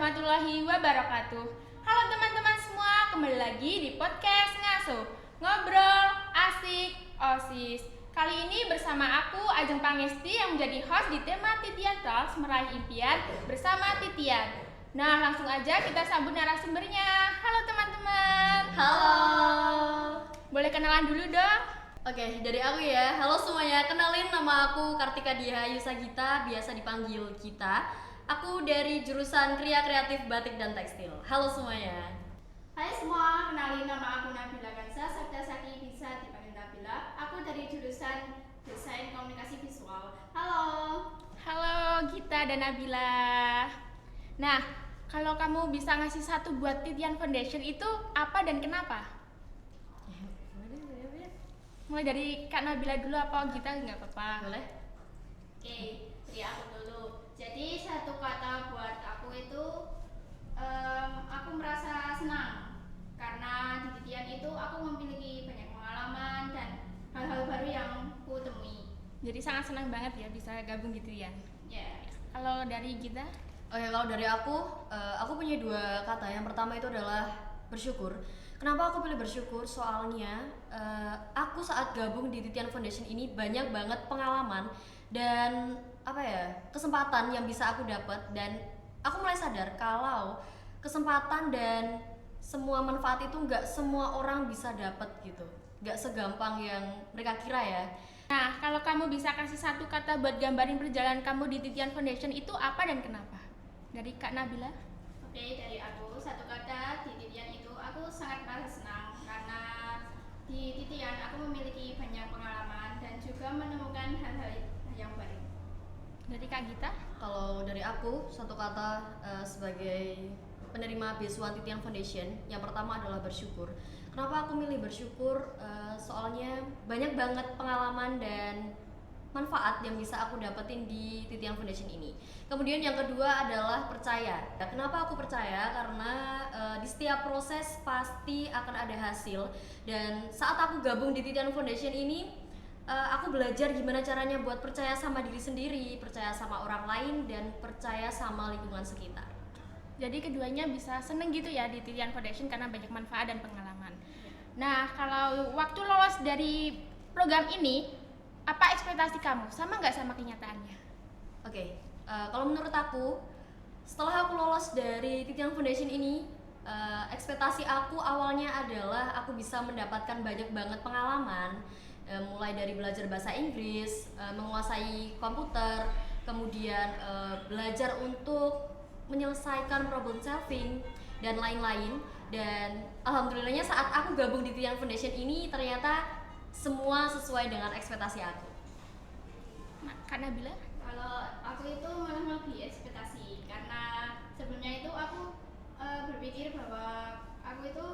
warahmatullahi wabarakatuh. Halo teman-teman semua, kembali lagi di podcast Ngaso, Ngobrol Asik OSIS. Kali ini bersama aku Ajeng Pangesti yang menjadi host di tema Titian Talks Meraih Impian bersama Titian. Nah, langsung aja kita sambut narasumbernya. Halo teman-teman. Halo. Boleh kenalan dulu dong? Oke, dari aku ya. Halo semuanya, kenalin nama aku Kartika Diah Yusagita, biasa dipanggil Gita. Aku dari jurusan Kria Kreatif Batik dan Tekstil. Halo semuanya. Hai semua, kenalin nama aku Nabila Kansa Sabdasari, bisa dipanggil Nabila. Aku dari jurusan Desain Komunikasi Visual. Halo. Halo Gita dan Nabila. Nah, kalau kamu bisa ngasih satu buat Titian Foundation itu apa dan kenapa? Mulai dari Kak Nabila dulu apa Gita nggak apa-apa? Boleh? Oke, dari aku dulu. Jadi satu kata buat aku itu aku merasa senang karena di Titian itu aku memiliki banyak pengalaman dan hal-hal baru yang ku temui. Jadi sangat senang banget ya bisa gabung gitu ya. Ya. Kalau dari Gita? Oke, kalau dari aku punya dua kata. Yang pertama itu adalah bersyukur. Kenapa aku pilih bersyukur? Soalnya aku saat gabung di Titian Foundation ini banyak banget pengalaman dan kesempatan yang bisa aku dapat, dan aku mulai sadar kalau kesempatan dan semua manfaat itu nggak semua orang bisa dapat gitu, nggak segampang yang mereka kira ya. Nah, kalau kamu bisa kasih satu kata buat gambarin perjalanan kamu di Titian Foundation itu apa dan kenapa? Dari Kak Nabila? Oke, dari aku satu kata, di Titian itu aku sangat merasa senang karena di Titian aku memiliki banyak pengalaman dan juga menemukan hal-hal yang baru. Dari Kak Gita? Kalau dari aku satu kata sebagai penerima beasiswa Titian Foundation, yang pertama adalah bersyukur. Kenapa aku milih bersyukur? Soalnya banyak banget pengalaman dan manfaat yang bisa aku dapetin di Titian Foundation ini. Kemudian yang kedua adalah percaya. Kenapa aku percaya? Karena di setiap proses pasti akan ada hasil, dan saat aku gabung di Titian Foundation ini aku belajar gimana caranya buat percaya sama diri sendiri, percaya sama orang lain, dan percaya sama lingkungan sekitar. Jadi keduanya bisa seneng gitu ya di Titian Foundation karena banyak manfaat dan pengalaman. Nah, kalau waktu lolos dari program ini, apa ekspektasi kamu? Sama nggak sama kenyataannya? Oke, kalau menurut aku, setelah aku lolos dari Titian Foundation ini, ekspektasi aku awalnya adalah aku bisa mendapatkan banyak banget pengalaman, mulai dari belajar bahasa Inggris, menguasai komputer, kemudian belajar untuk menyelesaikan problem solving dan lain-lain. Dan alhamdulillahnya saat aku gabung di Titian Foundation ini ternyata semua sesuai dengan ekspektasi aku. Nah, Kak Nabila? Kalau aku itu malah melebihi ekspektasi karena sebelumnya itu aku berpikir bahwa aku itu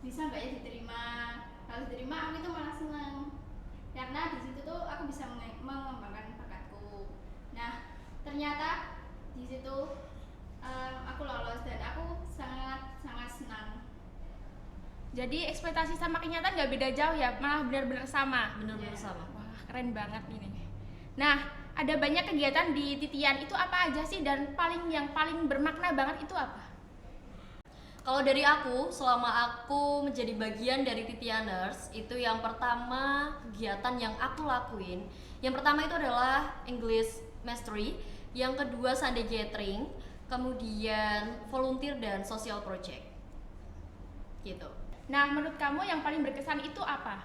bisa nggak ya diterima. Kalau diterima aku itu malah senang karena di situ tuh aku bisa mengembangkan bakatku. Nah, ternyata di situ aku lolos dan aku sangat senang. Jadi ekspektasi sama kenyataan nggak beda jauh ya, malah benar-benar sama. Benar-benar sama. Wah, keren banget ini. Nah, ada banyak kegiatan di Titian, itu apa aja sih dan yang paling bermakna banget itu apa? Kalau dari aku, selama aku menjadi bagian dari Titianers, itu yang pertama kegiatan yang aku lakuin, yang pertama itu adalah English Mastery, yang kedua Sunday Gathering, kemudian volunteer dan social project. Gitu. Nah, menurut kamu yang paling berkesan itu apa?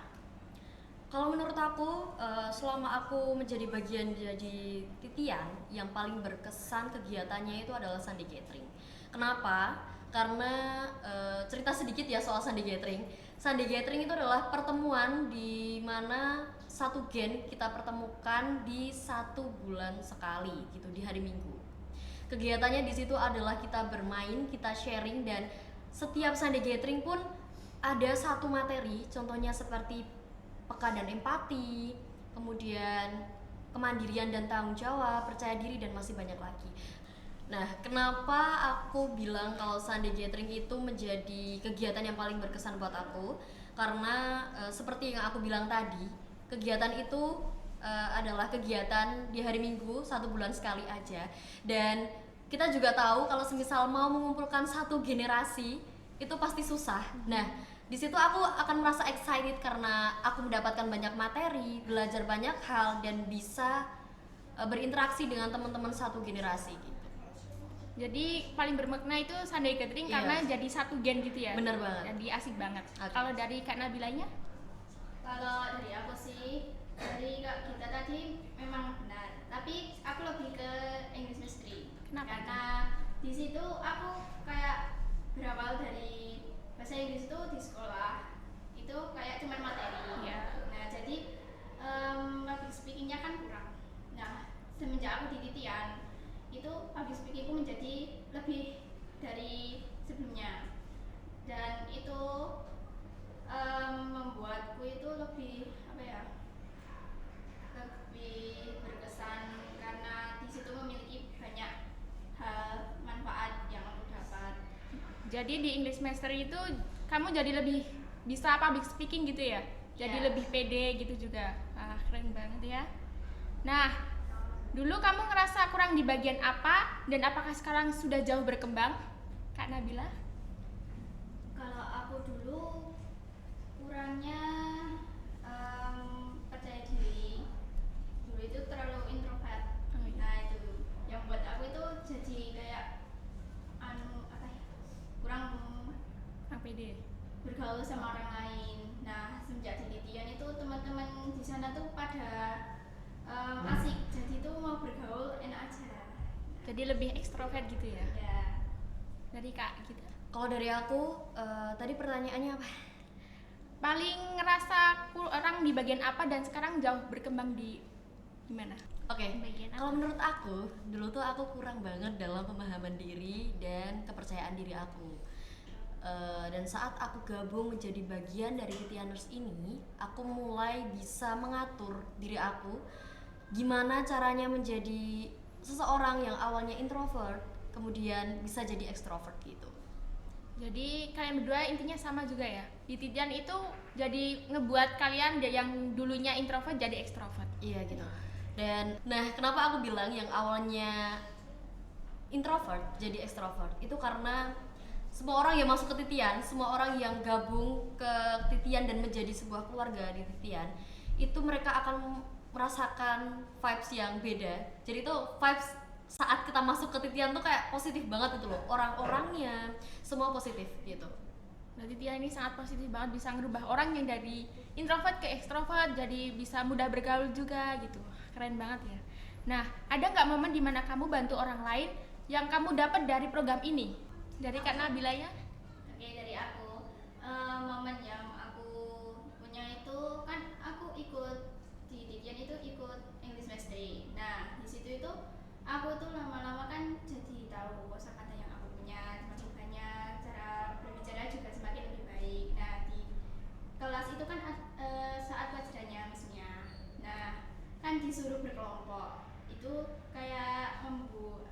Kalau menurut aku, selama aku menjadi bagian dari Titian, yang paling berkesan kegiatannya itu adalah Sunday Gathering. Kenapa? Karena cerita sedikit ya soal Sunday Gathering. Sunday Gathering itu adalah pertemuan di mana satu gen kita pertemukan di 1 bulan sekali, gitu, di hari Minggu. Kegiatannya di situ adalah kita bermain, kita sharing, dan setiap Sunday Gathering pun ada satu materi, contohnya seperti peka dan empati, kemudian kemandirian dan tanggung jawab, percaya diri, dan masih banyak lagi. Nah, kenapa aku bilang kalau Sunday Gathering itu menjadi kegiatan yang paling berkesan buat aku? Karena seperti yang aku bilang tadi, kegiatan itu adalah kegiatan di hari Minggu 1 bulan sekali aja, dan kita juga tahu kalau semisal mau mengumpulkan satu generasi itu pasti susah. Nah, di situ aku akan merasa excited karena aku mendapatkan banyak materi, belajar banyak hal dan bisa berinteraksi dengan teman-teman satu generasi gitu. Jadi paling bermakna itu Sunday Gathering Iya. karena jadi satu gen gitu ya. Bener banget. Jadi asik banget. Oke. Kalau dari Kak Nabilanya? Kalau dari aku sih, dari Kak Gita tadi memang benar, tapi aku lebih ke English Mastery. Kenapa Karena di situ aku kayak berawal dari bahasa Inggris itu di sekolah itu kayak cuman materi. Iya. Nah jadi public speakingnya kan kurang. Nah semenjak aku di titian itu public speakingku menjadi lebih dari sebelumnya, dan itu membuatku itu lebih apa ya, lebih berkesan karena di situ memiliki banyak hal manfaat yang aku dapat. Jadi di English Mastery itu kamu jadi lebih bisa public speaking gitu ya? Jadi Iya. lebih pede gitu juga. Ah, keren banget ya. Nah, dulu kamu ngerasa kurang di bagian apa dan apakah sekarang sudah jauh berkembang? Kak Nabila? Kalau aku dulu kurangnya percaya diri, dulu itu terlalu introvert. Oh, iya. Nah itu yang buat aku itu jadi kayak apa ya, kurang Ah, pede. bergaul sama orang lain. Nah semenjak di Titian itu teman-teman di sana tuh pada asik, jadi tuh mau bergaul enak aja. Jadi lebih ekstrovert gitu ya? Ya. Dari Kak gitu. Kalau dari aku, tadi pertanyaannya apa? Paling ngerasa kurang di bagian apa dan sekarang jauh berkembang di gimana? Oke, Bagian apa? kalau menurut aku, dulu tuh aku kurang banget dalam pemahaman diri dan kepercayaan diri aku. Dan saat aku gabung menjadi bagian dari Titianers ini, aku mulai bisa mengatur diri aku gimana caranya menjadi seseorang yang awalnya introvert, kemudian bisa jadi extrovert gitu. Jadi kalian berdua intinya sama juga ya? Di Titian itu jadi ngebuat kalian yang dulunya introvert jadi ekstrovert. Iya gitu. Dan nah, kenapa aku bilang yang awalnya introvert jadi extrovert itu karena semua orang yang masuk ke Titian, semua orang yang gabung ke Titian dan menjadi sebuah keluarga di Titian, itu mereka akan merasakan vibes yang beda. Jadi itu vibes saat kita masuk ke Titian tuh kayak positif banget itu loh. Orang-orangnya semua positif gitu. Nah, Titian ini sangat positif banget, bisa ngerubah orang yang dari introvert ke ekstrovert, jadi bisa mudah bergaul juga gitu. Keren banget ya. Nah, ada nggak momen dimana kamu bantu orang lain yang kamu dapat dari program ini? Dari Kak Nabila ya? Oke, dari aku momen yang aku punya itu kan aku ikut di Titian itu ikut English Mastery. Nah di situ itu aku tuh lama-lama kan jadi tahu kosakata yang aku punya semakin banyak, cara berbicara juga semakin lebih baik. Nah di kelas itu kan saat pelajarannya misalnya, nah kan disuruh berkelompok, itu kayak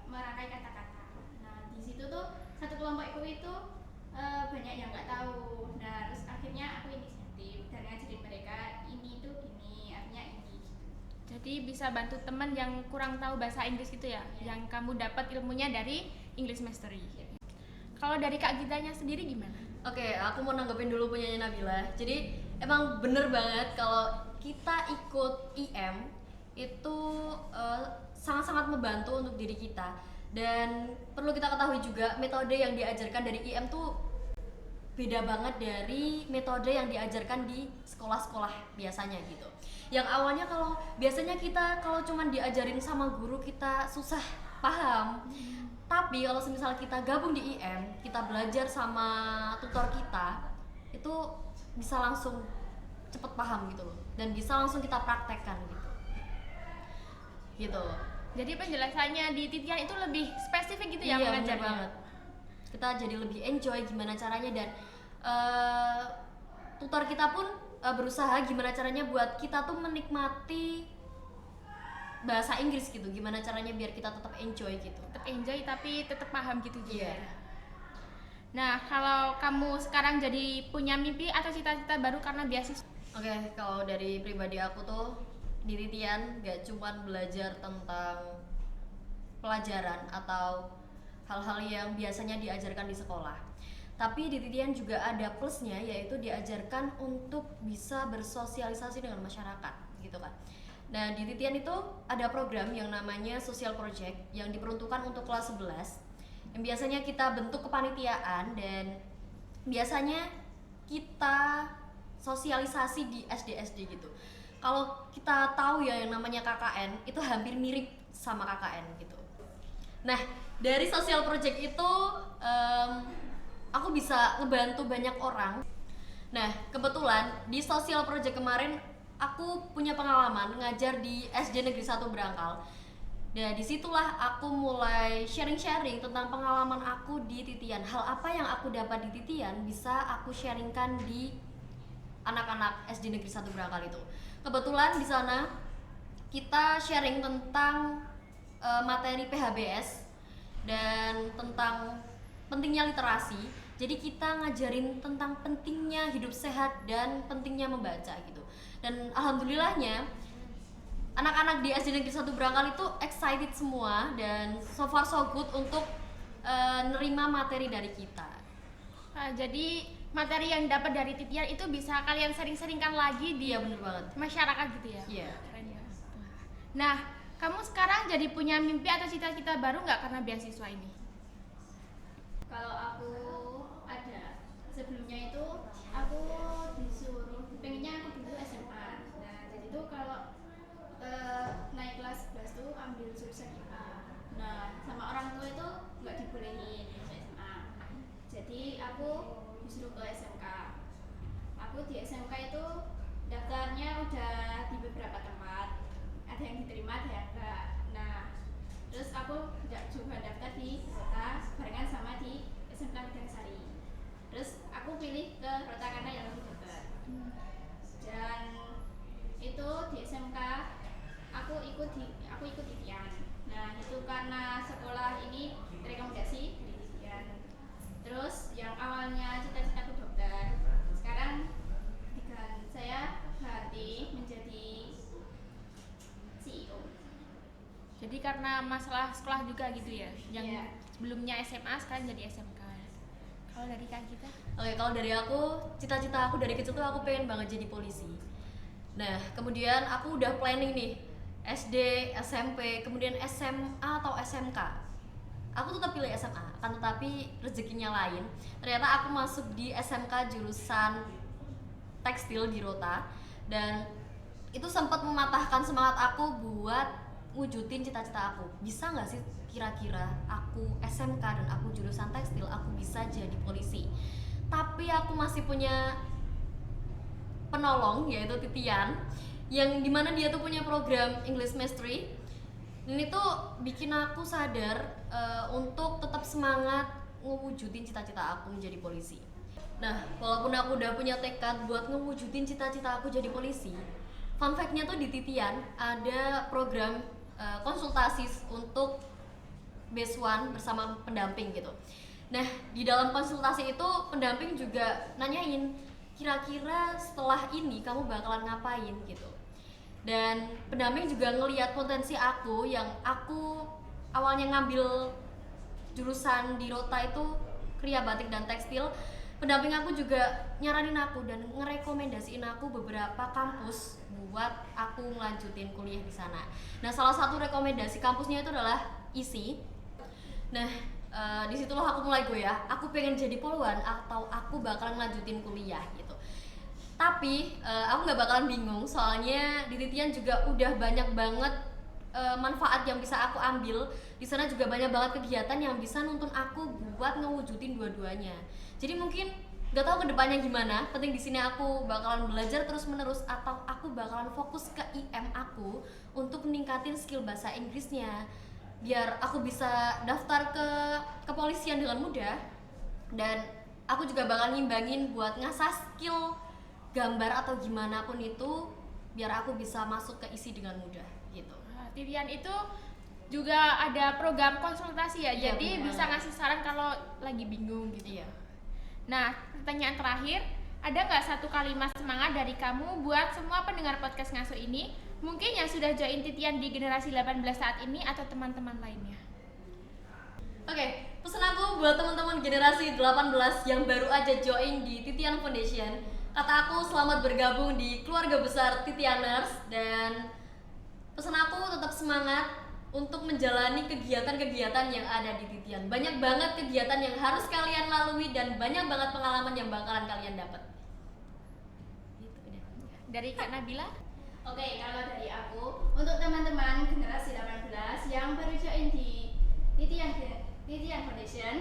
merangkai kata-kata. Nah di situ tuh satu kelompokku itu banyak yang nggak tahu. Nah terus akhirnya aku inisiatif dan ngajarin mereka ini tuh gini, artinya ini gitu. Jadi bisa bantu teman yang kurang tahu bahasa Inggris gitu ya? Iya. Yang kamu dapat ilmunya dari English Mastery. Kalau dari Kak Gitanya sendiri gimana? Oke, aku mau nanggepin dulu punyanya Nabila. Jadi emang bener banget kalau kita ikut IM itu sangat-sangat membantu untuk diri kita. Dan perlu kita ketahui juga metode yang diajarkan dari IM tuh beda banget dari metode yang diajarkan di sekolah-sekolah biasanya gitu. Yang awalnya kalau biasanya kita kalau cuman diajarin sama guru kita susah paham. Tapi kalau semisal kita gabung di IM, kita belajar sama tutor kita, itu bisa langsung cepet paham gitu loh. Dan bisa langsung kita praktekkan gitu. Gitu. Jadi penjelasannya di Titian itu lebih spesifik gitu ya Iya, bener mengajarnya? banget. Kita jadi lebih enjoy gimana caranya, dan tutor kita pun berusaha gimana caranya buat kita tuh menikmati bahasa Inggris gitu, gimana caranya biar kita tetap enjoy gitu. Tetap enjoy tapi tetap paham gitu juga. Iya. Nah, kalau kamu sekarang jadi punya mimpi atau cita-cita baru karena beasiswa? Oke, kalau dari pribadi aku tuh di Titian gak cuman belajar tentang pelajaran atau hal-hal yang biasanya diajarkan di sekolah. Tapi di Titian juga ada plusnya, yaitu diajarkan untuk bisa bersosialisasi dengan masyarakat gitu kan. Nah, di Titian itu ada program yang namanya Social Project yang diperuntukkan untuk kelas 11 yang biasanya kita bentuk kepanitiaan dan biasanya kita sosialisasi di SD-SD gitu. Kalau kita tahu ya yang namanya KKN itu hampir mirip sama KKN gitu. Nah, dari Social Project itu aku bisa ngebantu banyak orang. Nah, kebetulan di Social Project kemarin aku punya pengalaman ngajar di SD Negeri 1 Berangkal. Dan disitulah aku mulai sharing-sharing tentang pengalaman aku di Titian. Hal apa yang aku dapat di Titian bisa aku sharingkan di anak-anak SD Negeri 1 Berangkal itu. Kebetulan di sana kita sharing tentang materi PHBS dan tentang pentingnya literasi. Jadi kita ngajarin tentang pentingnya hidup sehat dan pentingnya membaca gitu. Dan alhamdulillahnya anak-anak di SD Negeri 1 Berangkal itu excited semua dan so far so good untuk nerima materi dari kita. Jadi materi yang dapat dari Titian itu bisa kalian sering-seringkan lagi di Iya, bener banget. masyarakat gitu ya? Iya. Keren ya. Nah, kamu sekarang jadi punya mimpi atau cita-cita baru nggak karena beasiswa ini? Kalau aku ada, sebelumnya itu aku disuruh, pengennya aku dulu SMA. Nah, jadi tuh kalau naik kelas 11 tuh ambil jurusan IPA. Nah, sama orang tua itu nggak dibolehin masuk SMA. Jadi aku disuruh ke SMK. Aku di SMK itu daftarnya udah di beberapa tempat. Ada yang diterima, ada yang enggak. Nah, terus aku coba daftar di Rota barengan sama di SMK Medangsari. Terus aku pilih ke Rota karena yang lebih dekat. Dan itu di SMK aku ikut Titian. Nah, itu karena sekolah ini rekomendasi di Titian. Terus yang awalnya cita-citaku dokter, sekarang saya ganti menjadi CEO. Jadi karena masalah sekolah juga gitu ya? Yang Iya. sebelumnya SMA sekarang jadi SMK. Kalau dari Kak kita? Oke, kalau dari aku, cita-cita aku dari kecil tuh aku pengen banget jadi polisi. Nah, kemudian aku udah planning nih SD, SMP, kemudian SMA atau SMK. Aku tetap pilih SMA, akan tetapi rezekinya lain. Ternyata aku masuk di SMK jurusan tekstil di Rota dan itu sempat mematahkan semangat aku buat wujudin cita-cita aku. Bisa nggak sih kira-kira aku SMK dan aku jurusan tekstil, aku bisa jadi polisi? Tapi aku masih punya penolong yaitu Titian yang dimana dia tuh punya program English Mastery. Ini tuh bikin aku sadar untuk tetap semangat ngewujudin cita-cita aku menjadi polisi. Nah, walaupun aku udah punya tekad buat ngewujudin cita-cita aku jadi polisi, fun fact-nya tuh di Titian ada program konsultasi untuk Base One bersama pendamping gitu. Nah, di dalam konsultasi itu pendamping juga nanyain kira-kira setelah ini kamu bakalan ngapain gitu. Dan pendamping juga ngelihat potensi aku yang aku awalnya ngambil jurusan di Rota itu kriya batik dan tekstil. Pendamping aku juga nyaranin aku dan ngerekomendasiin aku beberapa kampus buat aku ngelanjutin kuliah di sana. Nah, salah satu rekomendasi kampusnya itu adalah ISI. Nah, disitulah aku mulai goyah. Aku pengen jadi poluan atau aku bakalan ngelanjutin kuliah gitu. Tapi aku nggak bakalan bingung soalnya di Titian juga udah banyak banget manfaat yang bisa aku ambil. Di sana juga banyak banget kegiatan yang bisa nuntun aku buat ngewujudin dua-duanya. Jadi mungkin nggak tahu kedepannya gimana. Penting di sini aku bakalan belajar terus-menerus atau aku bakalan fokus ke IM aku untuk meningkatin skill bahasa Inggrisnya biar aku bisa daftar ke kepolisian dengan mudah. Dan aku juga bakal ngimbangin buat ngasah skill gambar atau gimana pun itu biar aku bisa masuk ke ISI dengan mudah gitu. Titian itu juga ada program konsultasi ya, Iya, jadi benar. bisa ngasih saran kalau lagi bingung gitu. Iya. Nah, pertanyaan terakhir, ada nggak satu kalimat semangat dari kamu buat semua pendengar podcast Ngaso ini, mungkin yang sudah join Titian di generasi 18 saat ini atau teman-teman lainnya? Oke, buat teman-teman generasi 18 yang baru aja join di Titian Foundation, kata aku selamat bergabung di keluarga besar Titianers, dan pesan aku tetap semangat untuk menjalani kegiatan-kegiatan yang ada di Titian. Banyak banget kegiatan yang harus kalian lalui dan banyak banget pengalaman yang bakalan kalian dapat. Gitu deh. Dari Kak Nabila? Oke, kalau dari aku, untuk teman-teman generasi 18 yang baru join di Titian Foundation,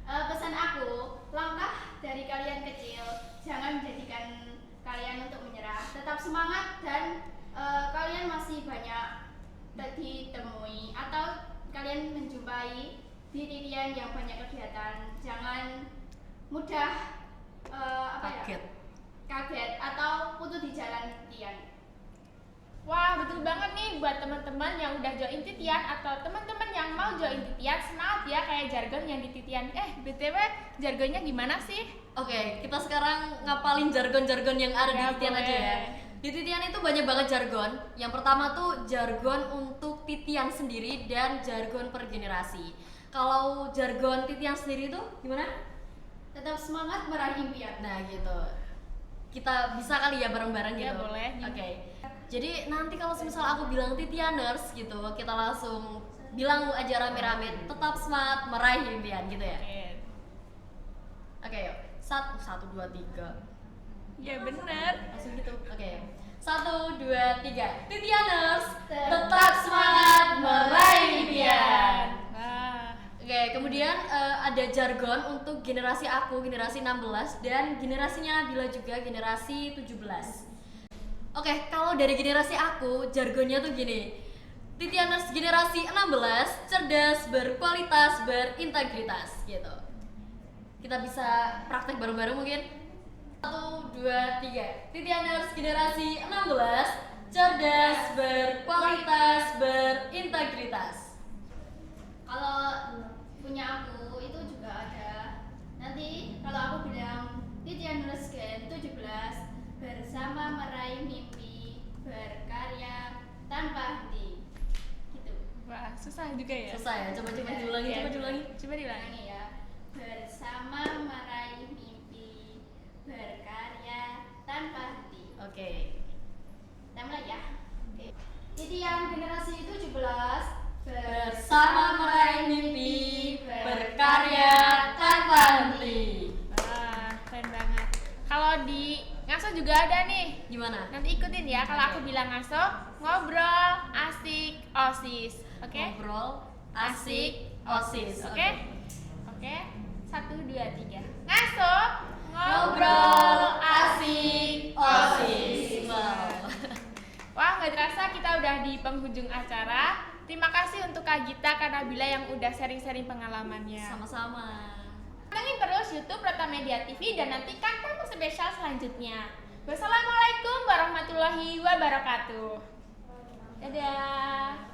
pesan aku, langkah dari kalian kecil, jangan menjadikan kalian untuk menyerah. Tetap semangat dan kalian masih banyak ditemui atau kalian menjumpai di Titian yang banyak kegiatan. Jangan mudah kaget atau putus di jalan Titian. Wah, betul banget nih buat teman-teman yang udah join Titian atau teman-teman yang mau join Titian, semangat ya kayak jargon yang di Titian. BTW, jargonnya gimana sih? Oke, kita sekarang ngapalin jargon-jargon yang ada di Titian aja ya. Di Titian itu banyak banget jargon. Yang pertama tuh jargon untuk Titian sendiri dan jargon per generasi. Kalau jargon Titian sendiri tuh gimana? Tetap semangat meraih impian. Nah gitu. Kita bisa kali ya bareng-bareng gitu. Ya boleh. Oke. Jadi nanti kalau misal aku bilang Titianers gitu, kita langsung bilang aja rame-rame, tetap semangat meraih impian gitu ya. Oke, yuk. 1, 2, 3. Ya bener. Langsung gitu. Oke. 1, 2, 3. Titianers, tetap semangat meraih impian. Wah. Oke, kemudian ada jargon untuk generasi aku, generasi 16, dan generasinya Nabila juga, generasi 17. Oke, kalau dari generasi aku, jargonnya tuh gini. Titianers generasi 16, cerdas, berkualitas, berintegritas gitu. Kita bisa praktek bareng-bareng mungkin. 1, 2, 3. Titianers generasi 16, cerdas, berkualitas, berintegritas. Kalau punya aku itu juga ada. Nanti kalau aku bilang Titianers Gen 17 bersama meraih mimpi, berkarya tanpa henti. Gitu. Wah, susah juga ya. Susah ya, coba diulangi, Ya, coba diulangi. Coba diulangi. Ulangi ya. Bersama meraih mimpi, berkarya tanpa henti. Oke. Kita mulai ya. Oke. Titian generasi 17 Bersama meraih mimpi, berkarya tanpa henti. Wah, keren banget. Kalau di ngaso juga ada nih. Gimana? Nanti ikutin ya. Kalau aku bilang ngaso, ngobrol, asik, OSIS. Oke? Ngobrol, asik, OSIS. Oke? Oke. 1, 2, 3. Ngaso, Ngobrol, asik, OSIS. Wow. Wah, nggak terasa kita udah di penghujung acara. Terima kasih untuk Kak Gita, Kak Nabila yang udah sharing-sharing pengalamannya. Sama-sama. Pantengin terus YouTube Pratamedia TV dan nantikan tamu spesial selanjutnya. Wassalamualaikum warahmatullahi wabarakatuh. Dadah.